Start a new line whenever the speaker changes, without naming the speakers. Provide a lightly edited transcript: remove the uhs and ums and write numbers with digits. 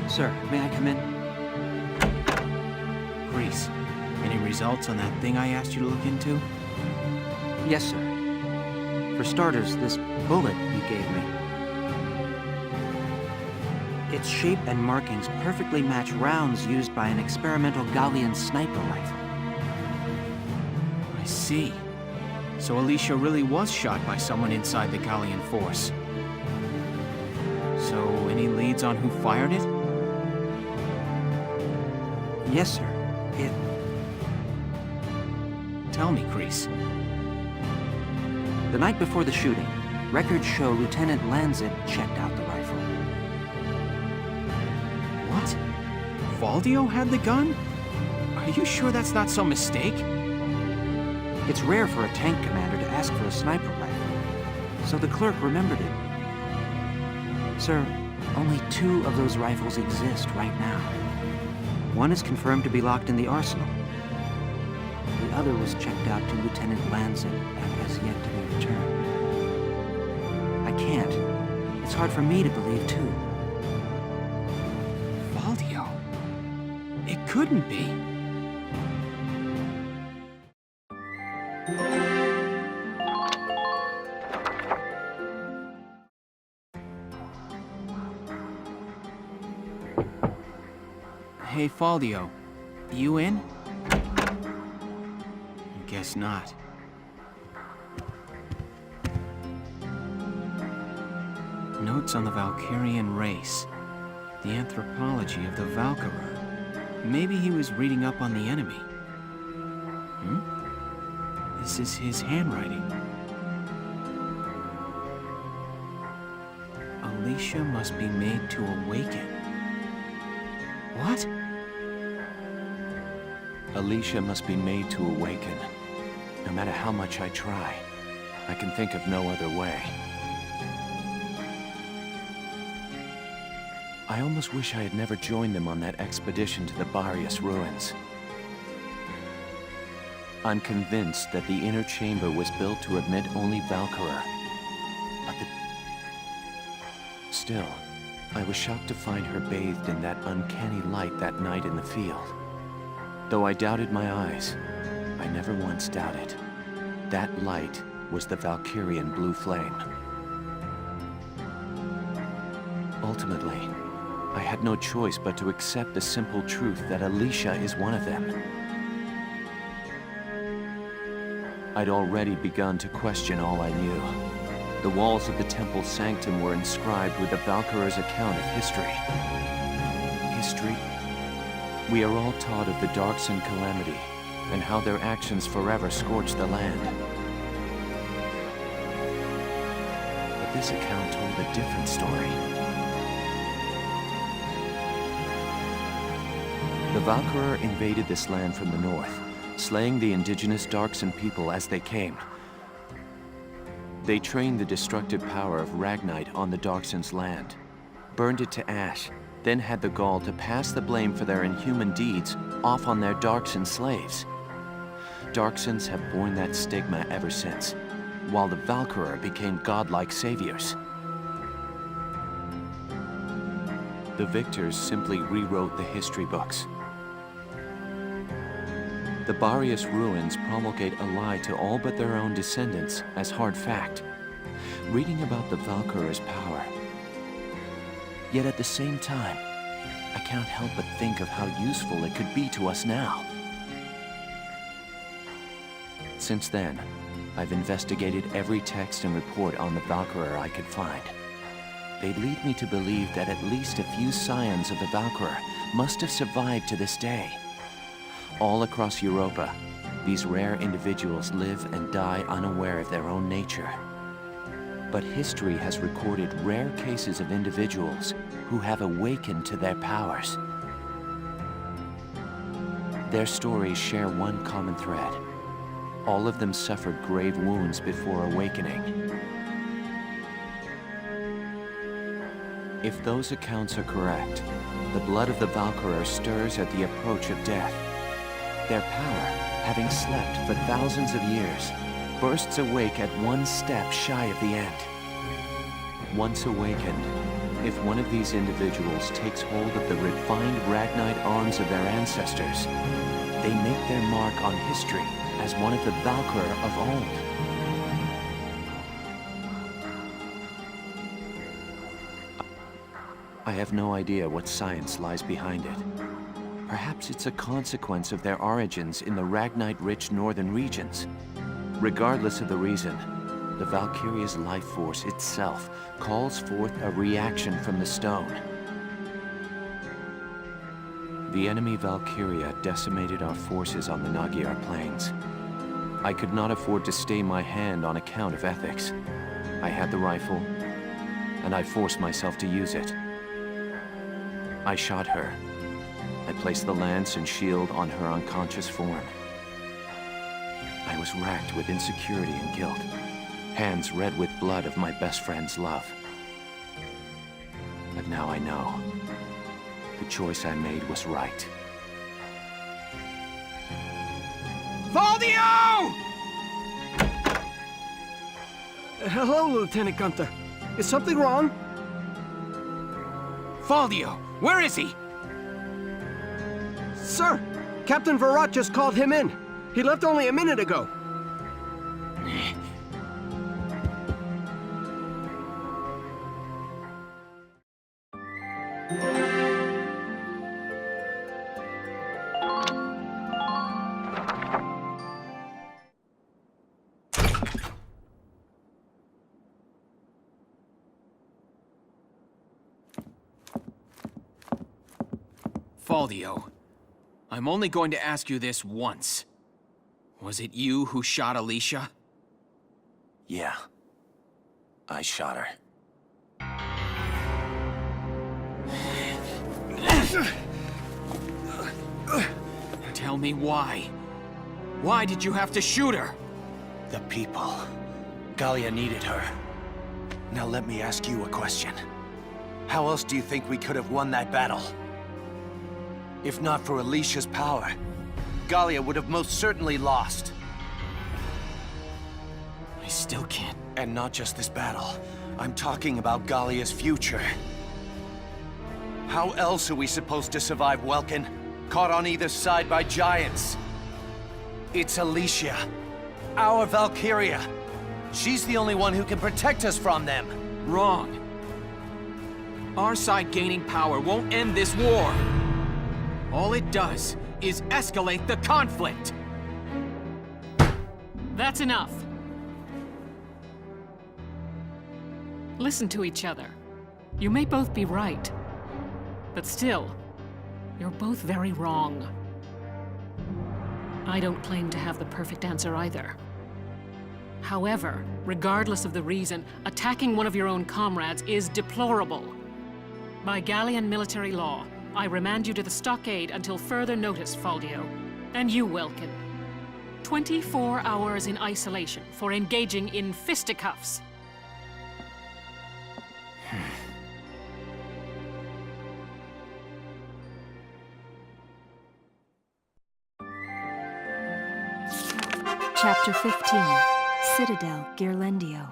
Sir, may I come in?
Grease, any results on that thing I asked you to look into?
Yes, sir. For starters, this bullet you gave me. Its shape and markings perfectly match rounds used by an experimental Gallian sniper rifle.
I see. So Alicia really was shot by someone inside the Gallian force. So, any leads on who fired it?
Yes, sir.
Tell me, Grease.
The night before the shooting, records show Lieutenant Lanzet checked out the rifle.
What? Valdio had the gun? Are you sure that's not some mistake?
It's rare for a tank commander to ask for a sniper rifle, so the clerk remembered it. Sir, only 2 of those rifles exist right now. One is confirmed to be locked in the arsenal. The other was checked out to Lieutenant Lanzet and has yet to be returned. I can't. It's hard for me to believe, too.
Valdio? It couldn't be. Hey, Valdio. You in? Guess not. Notes on the Valkyrian race. The anthropology of the Valkyria. Maybe he was reading up on the enemy. This is his handwriting. Alicia must be made to awaken. What?
Alicia must be made to awaken. No matter how much I try, I can think of no other way. I almost wish I had never joined them on that expedition to the Valkyria ruins. I'm convinced that the inner chamber was built to admit only Valkyria. But Still, I was shocked to find her bathed in that uncanny light that night in the field. Though I doubted my eyes, I never once doubted. That light was the Valkyrian blue flame. Ultimately, I had no choice but to accept the simple truth that Alicia is one of them. I'd already begun to question all I knew. The walls of the temple sanctum were inscribed with the Valkyria's account of history. History? We are all taught of the Darkson calamity, and how their actions forever scorched the land. But this account told a different story. The Valkyria invaded this land from the north, slaying the indigenous Darkson people as they came. They trained the destructive power of Ragnite on the Darkson's land, burned it to ash, then had the gall to pass the blame for their inhuman deeds off on their Darkson slaves. Darksons have borne that stigma ever since, while the Valkyria became godlike saviors. The victors simply rewrote the history books. The Valkyria's ruins promulgate a lie to all but their own descendants as hard fact, reading about the Valkyria's power. Yet at the same time, I can't help but think of how useful it could be to us now. Since then, I've investigated every text and report on the Valkyria I could find. They lead me to believe that at least a few scions of the Valkyria must have survived to this day. All across Europa, these rare individuals live and die unaware of their own nature. But history has recorded rare cases of individuals who have awakened to their powers. Their stories share one common thread. All of them suffered grave wounds before awakening. If those accounts are correct, the blood of the Valkyria stirs at the approach of death. Their power, having slept for thousands of years, bursts awake at one step shy of the end. Once awakened, If one of these individuals takes hold of the refined Ragnite arms of their ancestors, they make their mark on history as one of the Valkyria of old. I have no idea what science lies behind it. Perhaps it's a consequence of their origins in the Ragnite-rich northern regions. Regardless of the reason, the Valkyria's life force itself calls forth a reaction from the stone. The enemy Valkyria decimated our forces on the Magyar plains. I could not afford to stay my hand on account of ethics. I had the rifle, and I forced myself to use it. I shot her. I placed the lance and shield on her unconscious form. I was racked with insecurity and guilt, hands red with blood of my best friend's love. But now I know. The choice I made was right.
Valdio! Hello, Lieutenant Gunther. Is something wrong?
Valdio, where is he?
Sir, Captain Virat just called him in. He left only a minute ago.
Valdio, I'm only going to ask you this once. Was it you who shot Alicia?
Yeah. I shot her.
Tell me why. Why did you have to shoot her?
The people. Gallia needed her. Now let me ask you a question. How else do you think we could have won that battle? If not for Alicia's power, Gallia would have most certainly lost.
I still can't.
And not just this battle. I'm talking about Gallia's future. How else are we supposed to survive Welkin? Caught on either side by giants. It's Alicia. Our Valkyria. She's the only one who can protect us from them.
Wrong. Our side gaining power won't end this war. All it does is escalate the conflict.
That's enough. Listen to each other. You may both be right, but still, you're both very wrong. I don't claim to have the perfect answer either. However, regardless of the reason, attacking one of your own comrades is deplorable. By Gallian military law, I remand you to the stockade until further notice, Valdio. And you, Welkin. 24 hours in isolation for engaging in fisticuffs.
Chapter 15, Citadel Ghirlandaio.